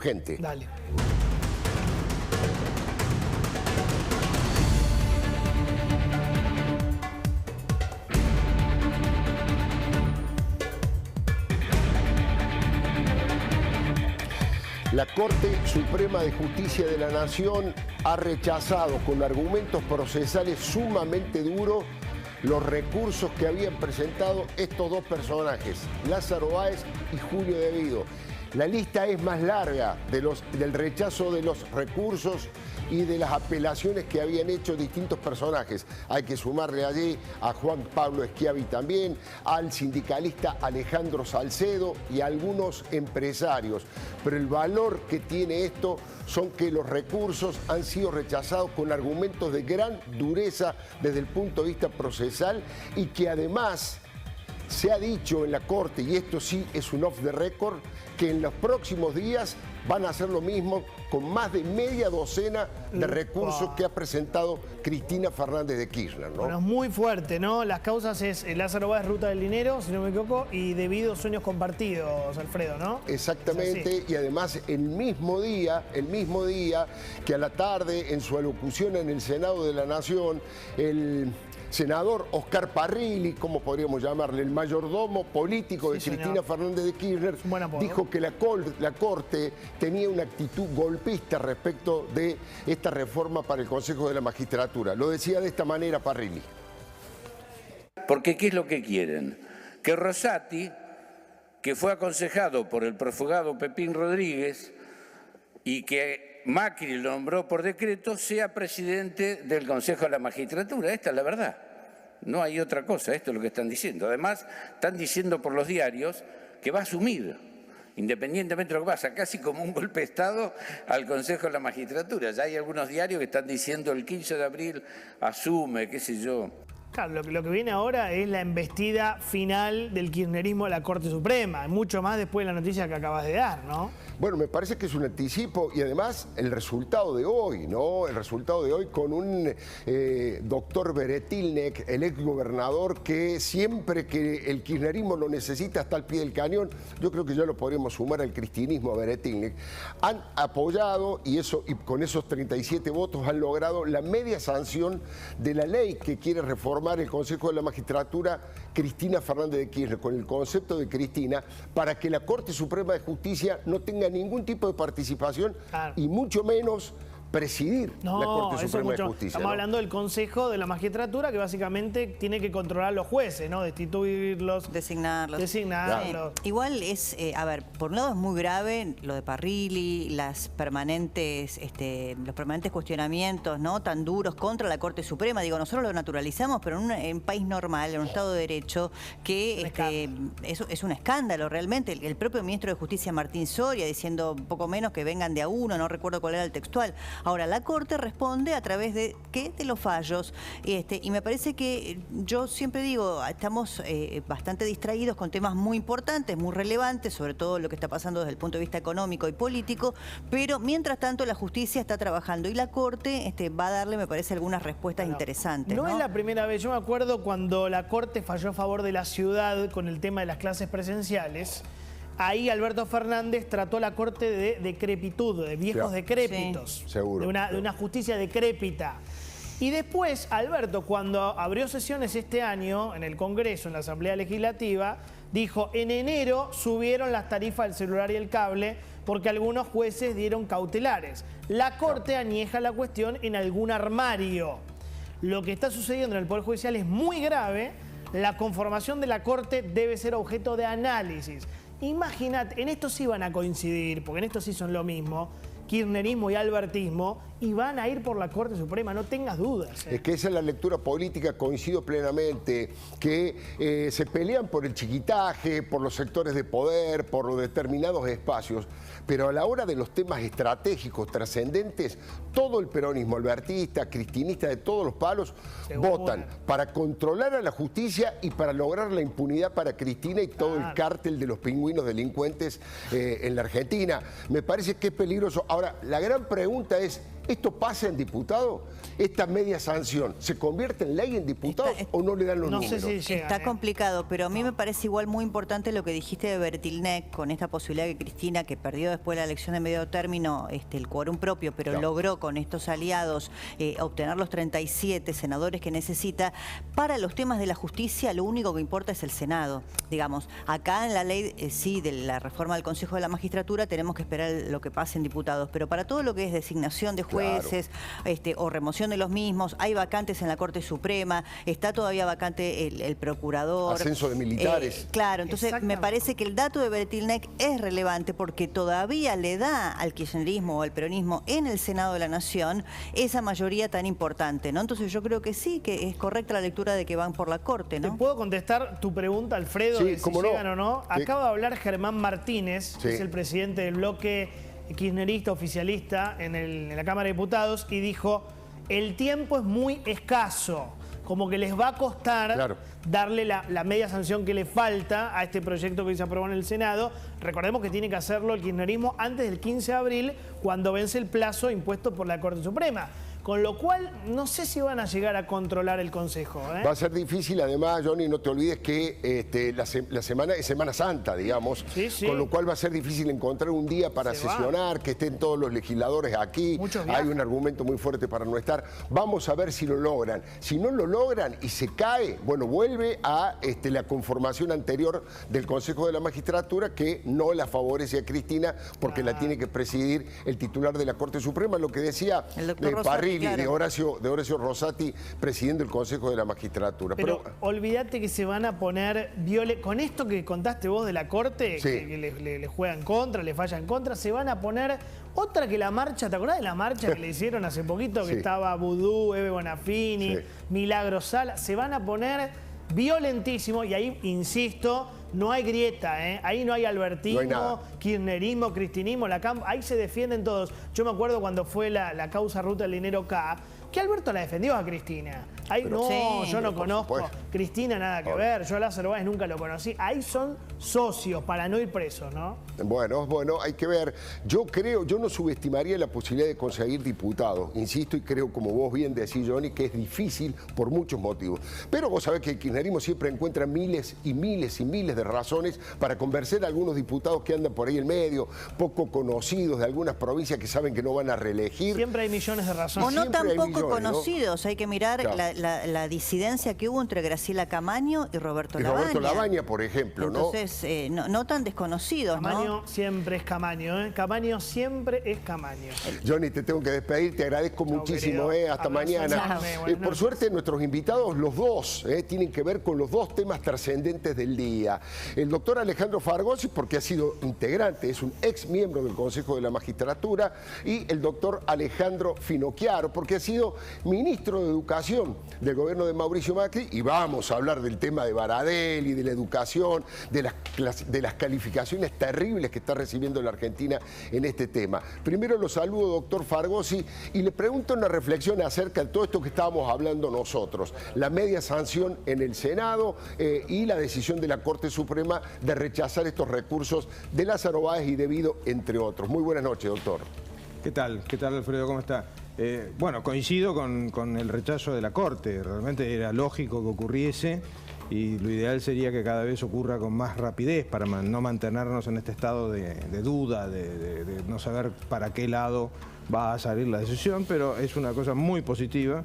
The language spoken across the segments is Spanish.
Gente. Dale. La Corte Suprema de Justicia de la Nación ha rechazado con argumentos procesales sumamente duros los recursos que habían presentado estos dos personajes, Lázaro Báez y Julio De Vido. La lista es más larga del rechazo de los recursos y de las apelaciones que habían hecho distintos personajes. Hay que sumarle allí a Juan Pablo Schiavi también, al sindicalista Alejandro Salcedo y a algunos empresarios. Pero el valor que tiene esto son que los recursos han sido rechazados con argumentos de gran dureza desde el punto de vista procesal y que además se ha dicho en la Corte, y esto sí es un off the record, que en los próximos días van a hacer lo mismo con más de media docena de recursos que ha presentado Cristina Fernández de Kirchner, ¿no? Bueno, es muy fuerte, ¿no? Las causas es Lázaro Báez, Ruta del Dinero, si no me equivoco, y De Vido, Sueños Compartidos, Alfredo, ¿no? Exactamente, y además el mismo día que a la tarde, en su alocución en el Senado de la Nación, el senador Oscar Parrilli, como podríamos llamarle, el mayordomo político de Cristina Fernández de Kirchner, dijo que la Corte tenía una actitud golpista respecto de esta reforma para el Consejo de la Magistratura. Lo decía de esta manera Parrilli. Porque ¿qué es lo que quieren? Que Rosati, que fue aconsejado por el profugado Pepín Rodríguez y que Macri lo nombró por decreto, sea presidente del Consejo de la Magistratura. Esta es la verdad. No hay otra cosa, esto es lo que están diciendo. Además, están diciendo por los diarios que va a asumir, independientemente de lo que pasa, casi como un golpe de Estado al Consejo de la Magistratura. Ya hay algunos diarios que están diciendo el 15 de abril asume, qué sé yo. Claro, lo que viene ahora es la embestida final del kirchnerismo a la Corte Suprema, mucho más después de la noticia que acabas de dar, ¿no? Bueno, me parece que es un anticipo y además el resultado de hoy, ¿no? El resultado de hoy con un doctor Beretilnek, el exgobernador, que siempre que el kirchnerismo lo necesita está al pie del cañón, yo creo que ya lo podríamos sumar al cristinismo a Beretilnek, han apoyado y con esos 37 votos han logrado la media sanción de la ley que quiere reformar el Consejo de la Magistratura Cristina Fernández de Kirchner, con el concepto de Cristina, para que la Corte Suprema de Justicia no tenga ningún tipo de participación y mucho menos presidir la Corte Suprema de Justicia. Estamos hablando del Consejo de la Magistratura, que básicamente tiene que controlar a los jueces, ¿no? Destituirlos. Designarlos. Igual es, a ver, por un lado es muy grave lo de Parrilli, los permanentes cuestionamientos, ¿no? Tan duros contra la Corte Suprema. Digo, nosotros lo naturalizamos, pero en un país normal, en un Estado de Derecho, que es un escándalo realmente. El propio ministro de Justicia, Martín Soria, diciendo poco menos que vengan de a uno, no recuerdo cuál era el textual. Ahora, la Corte responde a través de los fallos. Y me parece que, yo siempre digo, estamos bastante distraídos con temas muy importantes, muy relevantes, sobre todo lo que está pasando desde el punto de vista económico y político, pero mientras tanto la justicia está trabajando y la Corte va a darle, me parece, algunas respuestas interesantes. No es la primera vez. Yo me acuerdo cuando la Corte falló a favor de la ciudad con el tema de las clases presenciales. Ahí Alberto Fernández trató a la Corte de decrepitud, de viejos decrépitos, seguro, de una justicia decrépita. Y después, Alberto, cuando abrió sesiones este año en el Congreso, en la Asamblea Legislativa, dijo, en enero subieron las tarifas del celular y el cable porque algunos jueces dieron cautelares. La Corte añeja la cuestión en algún armario. Lo que está sucediendo en el Poder Judicial es muy grave. La conformación de la Corte debe ser objeto de análisis. Imagínate, en esto sí van a coincidir, porque en esto sí son lo mismo, kirchnerismo y albertismo, y van a ir por la Corte Suprema, no tengas dudas. Es que esa es la lectura política, coincido plenamente, que se pelean por el chiquitaje, por los sectores de poder, por los determinados espacios, pero a la hora de los temas estratégicos, trascendentes, todo el peronismo, albertista, cristinista, de todos los palos, votan para controlar a la justicia y para lograr la impunidad para Cristina y todo el cártel de los pingüinos delincuentes en la Argentina. Me parece que es peligroso. Ahora, la gran pregunta es, ¿Esto pasa en diputado? ¿Esta media sanción se convierte en ley en diputados o no le dan los números? No sé si llega, Está complicado, pero a mí me parece igual muy importante lo que dijiste de Bertilnec, con esta posibilidad que Cristina, que perdió después la elección de medio término, el quórum propio, pero logró con estos aliados obtener los 37 senadores que necesita. Para los temas de la justicia, lo único que importa es el Senado. Digamos, acá en la ley, sí, de la reforma del Consejo de la Magistratura, tenemos que esperar lo que pase en diputados, pero para todo lo que es designación de jueces o remoción de los mismos, hay vacantes en la Corte Suprema, está todavía vacante el procurador. Ascenso de militares. Claro, entonces me parece que el dato de Bertilnec es relevante porque todavía le da al kirchnerismo o al peronismo en el Senado de la Nación esa mayoría tan importante, ¿no? Entonces yo creo que sí, que es correcta la lectura de que van por la Corte, ¿no? ¿Te puedo contestar tu pregunta, Alfredo, sí, de si llegan o no? Acaba de hablar Germán Martínez, que es el presidente del bloque kirchnerista oficialista en la Cámara de Diputados, y dijo: el tiempo es muy escaso, como que les va a costar darle la media sanción que le falta a este proyecto que se aprobó en el Senado. Recordemos que tiene que hacerlo el kirchnerismo antes del 15 de abril, cuando vence el plazo impuesto por la Corte Suprema. Con lo cual, no sé si van a llegar a controlar el Consejo. Va a ser difícil, además, Johnny, no te olvides que la semana es Semana Santa, digamos. Con lo cual va a ser difícil encontrar un día para sesionar, que estén todos los legisladores aquí. Hay un argumento muy fuerte para no estar. Vamos a ver si lo logran. Si no lo logran y se cae, bueno, vuelve a la conformación anterior del Consejo de la Magistratura, que no la favorece a Cristina, porque la tiene que presidir el titular de la Corte Suprema, lo que decía Parrilli, de Horacio Rosati, presidente del Consejo de la Magistratura. Pero olvídate que se van a poner con esto que contaste vos de la Corte, que le juega en contra, le falla en contra, se van a poner otra que la marcha. ¿Te acordás de la marcha que le hicieron hace poquito? Que estaba Vudú, Eve Bonafini, Milagro Sala. Se van a poner violentísimo, y ahí, insisto, no hay grieta, ahí no hay albertismo, kirchnerismo, cristinismo, ahí se defienden todos. Yo me acuerdo cuando fue la causa Ruta del Dinero K, que Alberto la defendió a Cristina. Ahí yo no conozco. Cristina nada que ver, yo a Lázaro Báez nunca lo conocí. Ahí son socios para no ir presos, ¿no? Bueno, hay que ver. Yo no subestimaría la posibilidad de conseguir diputados. Insisto, y creo, como vos bien decís, Johnny, que es difícil por muchos motivos. Pero vos sabés que el kirchnerismo siempre encuentra miles y miles y miles de razones para convencer a algunos diputados que andan por ahí en medio, poco conocidos de algunas provincias que saben que no van a reelegir. Siempre hay millones de razones. O no tampoco conocidos, hay que mirar la disidencia que hubo entre Graciela Camaño y Roberto Labaña. Roberto Labaña, por ejemplo, entonces, no tan desconocidos, Camaño siempre es Camaño, Camaño siempre es Camaño. Johnny, te tengo que despedir, te agradezco muchísimo, hasta mañana. Por suerte, nuestros invitados, los dos, tienen que ver con los dos temas trascendentes del día. El doctor Alejandro Fargosi, porque ha sido integrante, es un ex miembro del Consejo de la Magistratura, y el doctor Alejandro Finocchiaro, porque ha sido ministro de Educación del gobierno de Mauricio Macri, y vamos a hablar del tema de Baradel y de la educación, de las calificaciones terribles que está recibiendo la Argentina en este tema. Primero lo saludo, doctor Fargosi, y le pregunto una reflexión acerca de todo esto que estábamos hablando nosotros, la media sanción en el Senado y la decisión de la Corte Suprema de rechazar estos recursos de Lázaro Báez y de Vido, entre otros. Muy buenas noches, doctor. ¿Qué tal? ¿Qué tal, Alfredo? ¿Cómo está? Bueno, coincido con el rechazo de la Corte. Realmente era lógico que ocurriese, y lo ideal sería que cada vez ocurra con más rapidez para no mantenernos en este estado de duda, de no saber para qué lado va a salir la decisión, pero es una cosa muy positiva.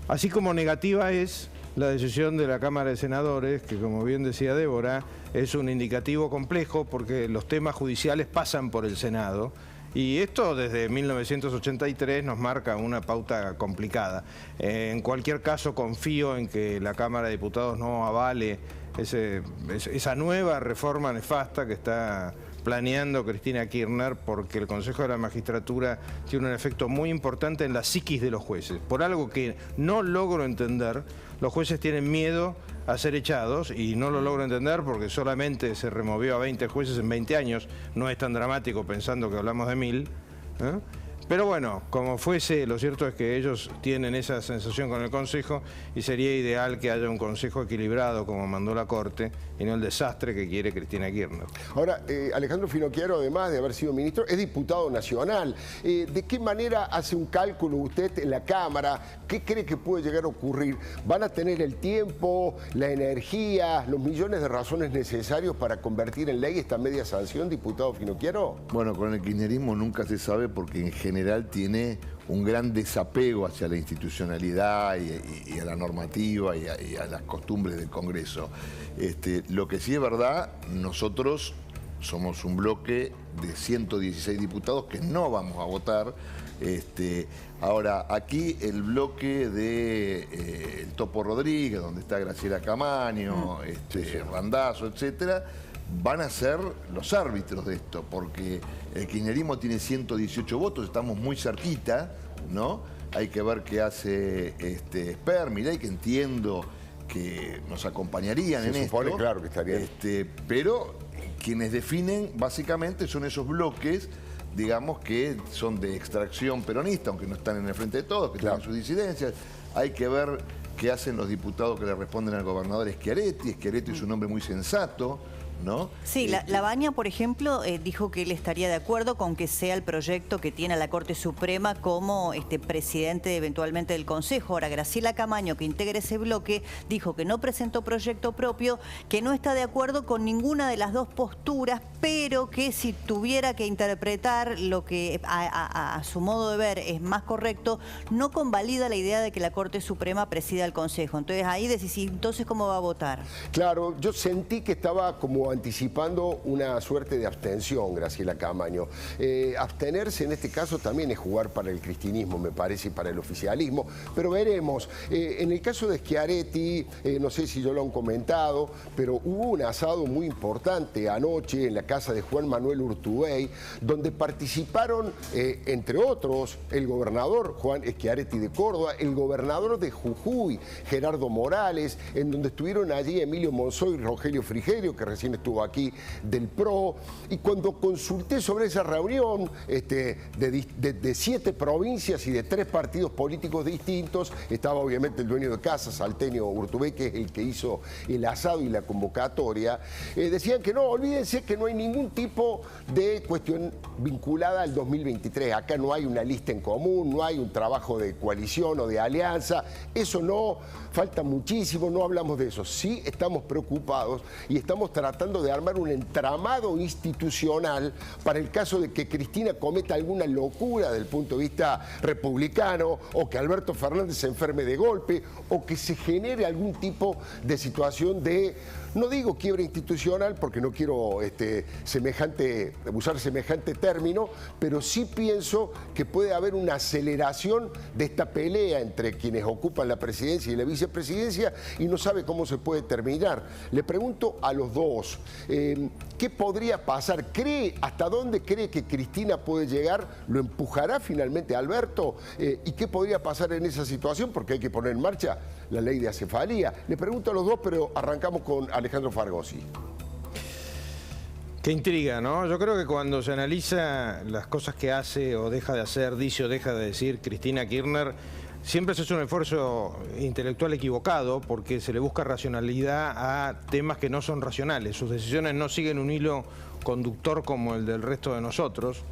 Así como negativa es la decisión de la Cámara de Senadores, que, como bien decía Débora, es un indicativo complejo porque los temas judiciales pasan por el Senado. Y esto desde 1983 nos marca una pauta complicada. En cualquier caso, confío en que la Cámara de Diputados no avale esa nueva reforma nefasta que está planeando Cristina Kirchner, porque el Consejo de la Magistratura tiene un efecto muy importante en la psiquis de los jueces. Por algo que no logro entender, los jueces tienen miedo a ser echados, y no lo logro entender porque solamente se removió a 20 jueces en 20 años, no es tan dramático pensando que hablamos de 1000, Pero bueno, como fuese, lo cierto es que ellos tienen esa sensación con el Consejo y sería ideal que haya un Consejo equilibrado como mandó la Corte y no el desastre que quiere Cristina Kirchner. Ahora, Alejandro Finocchiaro, además de haber sido ministro, es diputado nacional. ¿De qué manera hace un cálculo usted en la Cámara? ¿Qué cree que puede llegar a ocurrir? ¿Van a tener el tiempo, la energía, los millones de razones necesarios para convertir en ley esta media sanción, diputado Finocchiaro? Bueno, con el kirchnerismo nunca se sabe porque en general tiene un gran desapego hacia la institucionalidad y a la normativa y a las costumbres del Congreso. Lo que sí es verdad, nosotros somos un bloque de 116 diputados que no vamos a votar. Ahora, aquí el bloque de el Topo Rodríguez, donde está Graciela Camaño, Randazzo, etcétera, van a ser los árbitros de esto, porque el kirchnerismo tiene 118 votos, estamos muy cerquita, ¿no? Hay que ver qué hace Spermiley, que entiendo que nos acompañarían en esto. Claro que estaría. Pero quienes definen básicamente son esos bloques, digamos, que son de extracción peronista, aunque no están en el frente de todos, que tienen sus disidencias. Hay que ver qué hacen los diputados que le responden al gobernador Schiaretti. Schiaretti es un hombre muy sensato, ¿no? Sí, Lavagna, por ejemplo, dijo que él estaría de acuerdo con que sea el proyecto que tiene la Corte Suprema como presidente eventualmente del Consejo. Ahora, Graciela Camaño, que integra ese bloque, dijo que no presentó proyecto propio, que no está de acuerdo con ninguna de las dos posturas, pero que si tuviera que interpretar lo que a su modo de ver es más correcto, no convalida la idea de que la Corte Suprema presida el Consejo. Entonces ahí decís, entonces ¿cómo va a votar? Claro, yo sentí que estaba como anticipando una suerte de abstención, Graciela Camaño. Abstenerse en este caso también es jugar para el cristinismo, me parece, y para el oficialismo, pero veremos. En el caso de Schiaretti, no sé si yo lo han comentado, pero hubo un asado muy importante anoche en la casa de Juan Manuel Urtubey, donde participaron, entre otros, el gobernador Juan Schiaretti de Córdoba, el gobernador de Jujuy, Gerardo Morales, en donde estuvieron allí Emilio Monzó y Rogelio Frigerio, que recién estuvo aquí, del PRO, y cuando consulté sobre esa reunión de 7 provincias y de 3 partidos políticos distintos, estaba obviamente el dueño de casa, Saltenio Urtubey, que es el que hizo el asado y la convocatoria, decían que no, olvídense que no hay ningún tipo de cuestión vinculada al 2023, acá no hay una lista en común, no hay un trabajo de coalición o de alianza, eso no, falta muchísimo, no hablamos de eso, sí estamos preocupados y estamos tratando de armar un entramado institucional para el caso de que Cristina cometa alguna locura desde el punto de vista republicano o que Alberto Fernández se enferme de golpe o que se genere algún tipo de situación de, no digo quiebra institucional porque no quiero usar semejante término, pero sí pienso que puede haber una aceleración de esta pelea entre quienes ocupan la presidencia y la vicepresidencia y no sabe cómo se puede terminar. Le pregunto a los dos, ¿qué podría pasar? ¿Hasta dónde cree que Cristina puede llegar? ¿Lo empujará finalmente Alberto? ¿Y qué podría pasar en esa situación? Porque hay que poner en marcha la ley de acefalía. Le pregunto a los dos, pero arrancamos con Alejandro Fargosi. Qué intriga, ¿no? Yo creo que cuando se analiza las cosas que hace o deja de hacer, dice o deja de decir Cristina Kirchner, siempre se hace un esfuerzo intelectual equivocado porque se le busca racionalidad a temas que no son racionales. Sus decisiones no siguen un hilo conductor como el del resto de nosotros.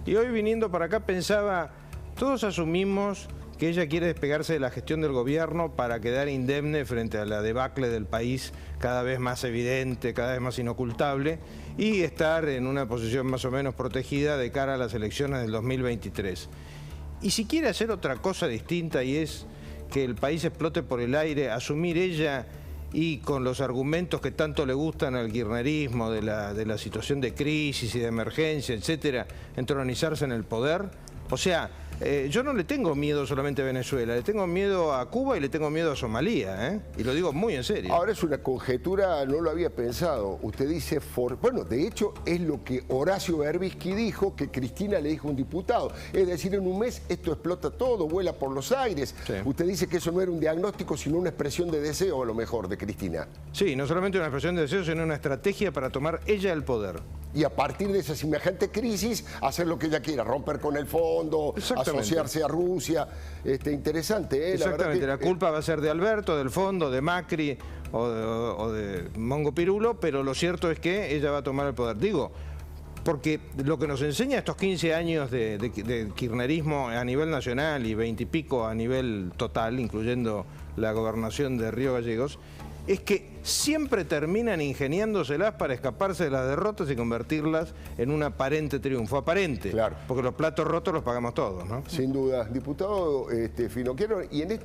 Y hoy viniendo para acá pensaba, todos asumimos que ella quiere despegarse de la gestión del gobierno para quedar indemne frente a la debacle del país cada vez más evidente, cada vez más inocultable y estar en una posición más o menos protegida de cara a las elecciones del 2023. Y si quiere hacer otra cosa distinta y es que el país explote por el aire, asumir ella y con los argumentos que tanto le gustan al kirchnerismo de la situación de crisis y de emergencia, etcétera, entronizarse en el poder, o sea, yo no le tengo miedo solamente a Venezuela, le tengo miedo a Cuba y le tengo miedo a Somalia, y lo digo muy en serio. Ahora es una conjetura, no lo había pensado. Usted dice, bueno, de hecho es lo que Horacio Berbisky dijo, que Cristina le dijo a un diputado. Es decir, en un mes esto explota todo, vuela por los aires. Sí. Usted dice que eso no era un diagnóstico, sino una expresión de deseo, a lo mejor, de Cristina. Sí, no solamente una expresión de deseo, sino una estrategia para tomar ella el poder. Y a partir de esa semejante crisis, hacer lo que ella quiera, romper con el fondo, fondo, asociarse a Rusia. Interesante, ¿eh? Exactamente, la culpa va a ser de Alberto, del fondo, de Macri o de Mongo Pirulo, pero lo cierto es que ella va a tomar el poder. Digo, porque lo que nos enseña estos 15 años de kirchnerismo a nivel nacional y 20 y pico a nivel total, incluyendo la gobernación de Río Gallegos, es que siempre terminan ingeniándoselas para escaparse de las derrotas y convertirlas en un aparente triunfo. Aparente, claro, porque los platos rotos los pagamos todos, ¿no? Sin duda. Diputado Finocchiaro, y en este